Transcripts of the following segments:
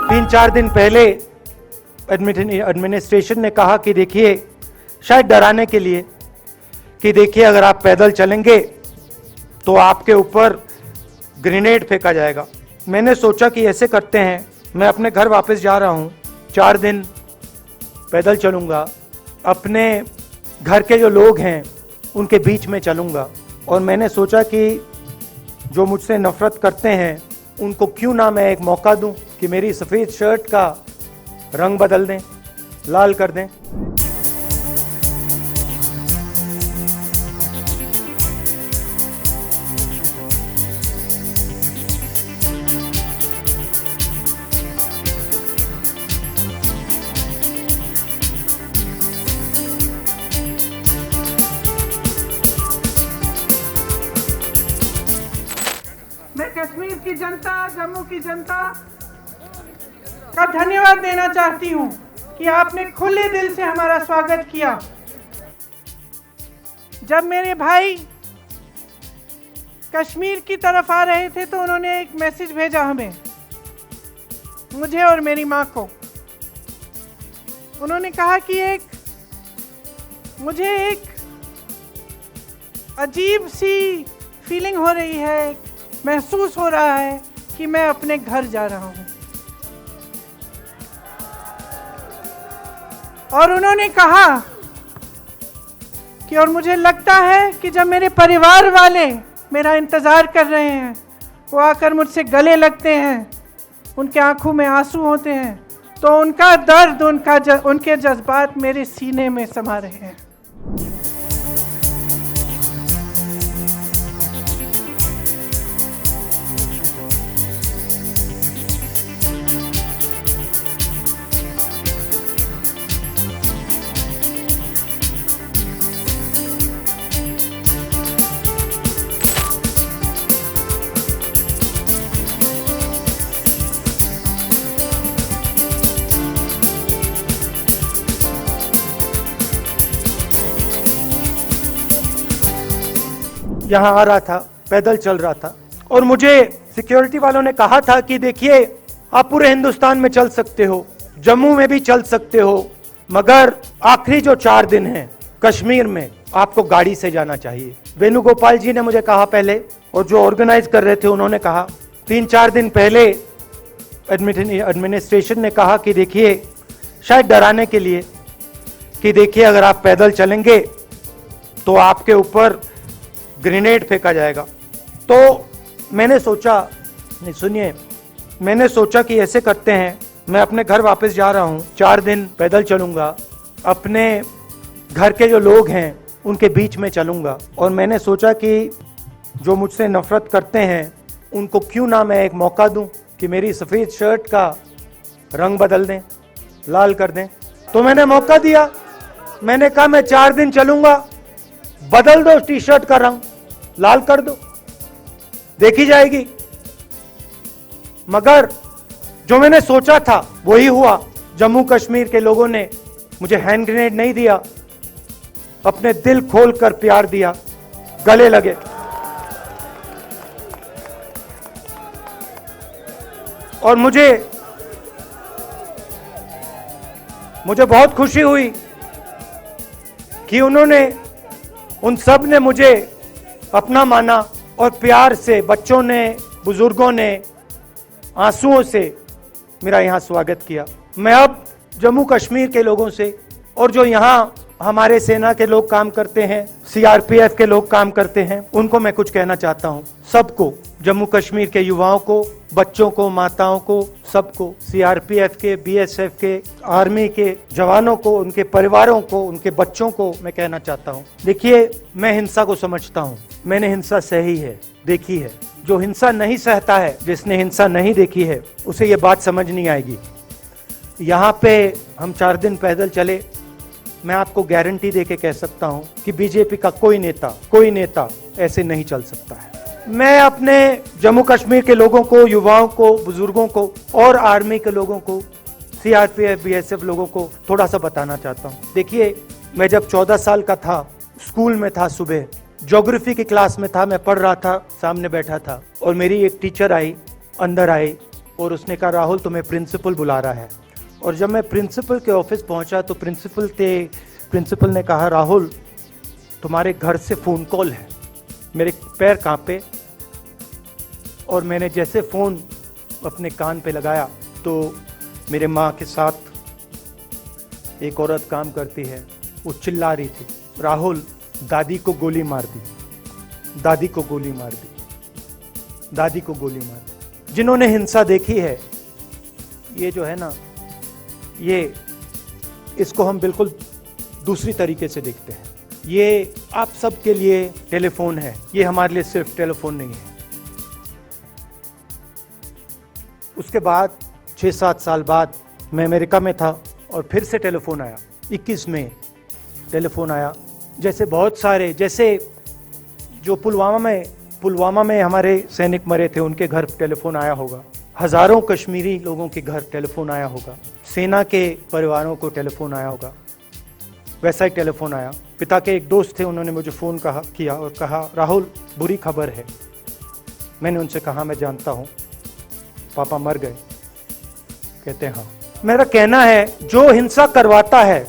3-4 दिन पहले एडमिनिस्ट्रेशन ने कहा कि देखिए, शायद डराने के लिए, कि देखिए अगर आप पैदल चलेंगे तो आपके ऊपर ग्रेनेड फेंका जाएगा। मैंने सोचा कि ऐसे करते हैं, मैं अपने घर वापस जा रहा हूँ, 4 दिन पैदल चलूँगा, अपने घर के जो लोग हैं उनके बीच में चलूँगा, और मैंने सोचा कि जो मुझसे नफरत करते हैं उनको क्यों ना मैं एक मौका दूं कि मेरी सफ़ेद शर्ट का रंग बदल दें, लाल कर दें। मैं कश्मीर की जनता, जम्मू की जनता का धन्यवाद देना चाहती हूं कि आपने खुले दिल से हमारा स्वागत किया। जब मेरे भाई कश्मीर की तरफ आ रहे थे तो उन्होंने एक मैसेज भेजा हमें, मुझे और मेरी माँ को। उन्होंने कहा कि मुझे एक अजीब सी फीलिंग हो रही है, महसूस हो रहा है कि मैं अपने घर जा रहा हूं। और उन्होंने कहा कि और मुझे लगता है कि जब मेरे परिवार वाले मेरा इंतज़ार कर रहे हैं, वो आकर मुझसे गले लगते हैं, उनके आंखों में आंसू होते हैं, तो उनका दर्द, उनके जज्बात मेरे सीने में समा रहे हैं। यहाँ आ रहा था, पैदल चल रहा था, और मुझे सिक्योरिटी वालों ने कहा था कि देखिए आप पूरे हिंदुस्तान में चल सकते हो, जम्मू में भी चल सकते हो, मगर आखिरी जो 4 दिन हैं कश्मीर में आपको गाड़ी से जाना चाहिए। वेणुगोपाल जी ने मुझे कहा पहले, और जो ऑर्गेनाइज कर रहे थे उन्होंने कहा। 3-4 दिन पहले एडमिनिस्ट्रेशन ने कहा कि देखिए, शायद डराने के लिए, कि देखिए अगर आप पैदल चलेंगे तो आपके ऊपर ग्रेनेड फेंका जाएगा। तो मैंने सोचा, नहीं सुनिए, मैंने सोचा कि ऐसे करते हैं, मैं अपने घर वापस जा रहा हूँ, 4 दिन पैदल चलूँगा, अपने घर के जो लोग हैं उनके बीच में चलूँगा, और मैंने सोचा कि जो मुझसे नफरत करते हैं उनको क्यों ना मैं एक मौका दूं कि मेरी सफ़ेद शर्ट का रंग बदल दें, लाल कर दें। तो मैंने मौका दिया, मैंने कहा मैं 4 दिन चलूँगा, बदल दो टी शर्ट का रंग, लाल कर दो, देखी जाएगी। मगर जो मैंने सोचा था वही हुआ। जम्मू कश्मीर के लोगों ने मुझे हैंड ग्रेनेड नहीं दिया, अपने दिल खोलकर प्यार दिया, गले लगे। और मुझे बहुत खुशी हुई कि उन सब ने मुझे अपना माना, और प्यार से बच्चों ने, बुजुर्गों ने आंसुओं से मेरा यहाँ स्वागत किया। मैं अब जम्मू कश्मीर के लोगों से, और जो यहाँ हमारे सेना के लोग काम करते हैं, सीआरपीएफ के लोग काम करते हैं, उनको मैं कुछ कहना चाहता हूँ। सबको, जम्मू कश्मीर के युवाओं को, बच्चों को, माताओं को, सबको, सीआरपीएफ के, बीएसएफ के, आर्मी के जवानों को, उनके परिवारों को, उनके बच्चों को मैं कहना चाहता हूँ, देखिए मैं हिंसा को समझता हूँ, मैंने हिंसा सही है, देखी है। जो हिंसा नहीं सहता है, जिसने हिंसा नहीं देखी है, उसे ये बात समझ नहीं आएगी। यहाँ पे हम 4 दिन पैदल चले, मैं आपको गारंटी देके कह सकता हूँ कि बीजेपी का कोई नेता ऐसे नहीं चल सकता है। मैं अपने जम्मू कश्मीर के लोगों को, युवाओं को, बुजुर्गों को और आर्मी के लोगों को, सीआरपीएफ, बीएसएफ लोगों को थोड़ा सा बताना चाहता हूँ। देखिए, मैं जब 14 साल का था, स्कूल में था, सुबह ज्योग्राफी की क्लास में था, मैं पढ़ रहा था, सामने बैठा था और मेरी एक टीचर आई, अंदर आई और उसने कहा राहुल तुम्हें प्रिंसिपल बुला रहा है। और जब मैं प्रिंसिपल के ऑफिस पहुंचा तो प्रिंसिपल ने कहा राहुल तुम्हारे घर से फ़ोन कॉल है। मेरे पैर कांपे और मैंने जैसे फ़ोन अपने कान पे लगाया तो मेरे माँ के साथ एक औरत काम करती है, वो चिल्ला रही थी राहुल दादी को गोली मार दी, दादी को गोली मार दी, दादी को गोली मार दी। जिन्होंने हिंसा देखी है, ये जो है ना, ये इसको हम बिल्कुल दूसरी तरीके से देखते हैं। ये आप सब के लिए टेलीफोन है, ये हमारे लिए सिर्फ टेलीफोन नहीं है। उसके बाद 6-7 साल बाद मैं अमेरिका में था और फिर से टेलीफोन आया, 21 में टेलीफोन आया। जैसे बहुत सारे, जैसे जो पुलवामा में हमारे सैनिक मरे थे, उनके घर टेलीफोन आया होगा। हज़ारों कश्मीरी लोगों के घर टेलीफोन आया होगा, सेना के परिवारों को टेलीफोन आया होगा। वैसा ही टेलीफोन आया। पिता के एक दोस्त थे, उन्होंने मुझे फ़ोन किया और कहा राहुल बुरी खबर है। मैंने उनसे कहा मैं जानता हूँ, पापा मर गए। कहते हैं हाँ। मेरा कहना है जो हिंसा करवाता है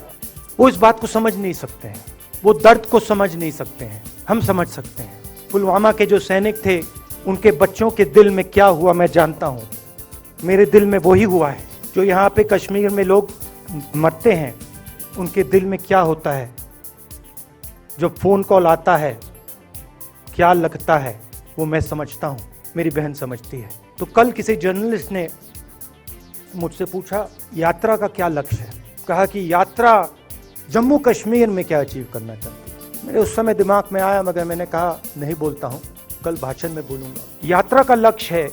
वो इस बात को समझ नहीं सकते हैं, वो दर्द को समझ नहीं सकते हैं। हम समझ सकते हैं। पुलवामा के जो सैनिक थे, उनके बच्चों के दिल में क्या हुआ मैं जानता हूँ। मेरे दिल में वही हुआ है। जो यहाँ पे कश्मीर में लोग मरते हैं, उनके दिल में क्या होता है। जो फ़ोन कॉल आता है क्या लगता है, वो मैं समझता हूँ, मेरी बहन समझती है। तो कल किसी जर्नलिस्ट ने मुझसे पूछा यात्रा का क्या लक्ष्य है। कहा कि यात्रा जम्मू कश्मीर में क्या अचीव करना चाहती है। मेरे उस समय दिमाग में आया, मगर मैंने कहा नहीं बोलता हूँ, कल भाषण में बोलूँगा। यात्रा का लक्ष्य है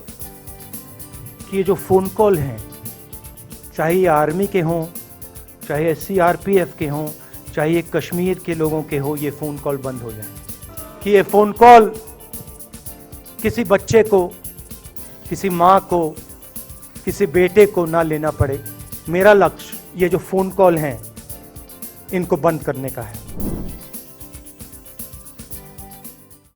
कि ये जो फ़ोन कॉल हैं, चाहे ये आर्मी के हों, चाहे CRPF के हों, चाहे ये कश्मीर के लोगों के हो, ये फ़ोन कॉल बंद हो जाए। कि ये फ़ोन कॉल किसी बच्चे को, किसी माँ को, किसी बेटे को ना लेना पड़े। मेरा लक्ष्य ये जो फ़ोन कॉल हैं, इनको बंद करने का है।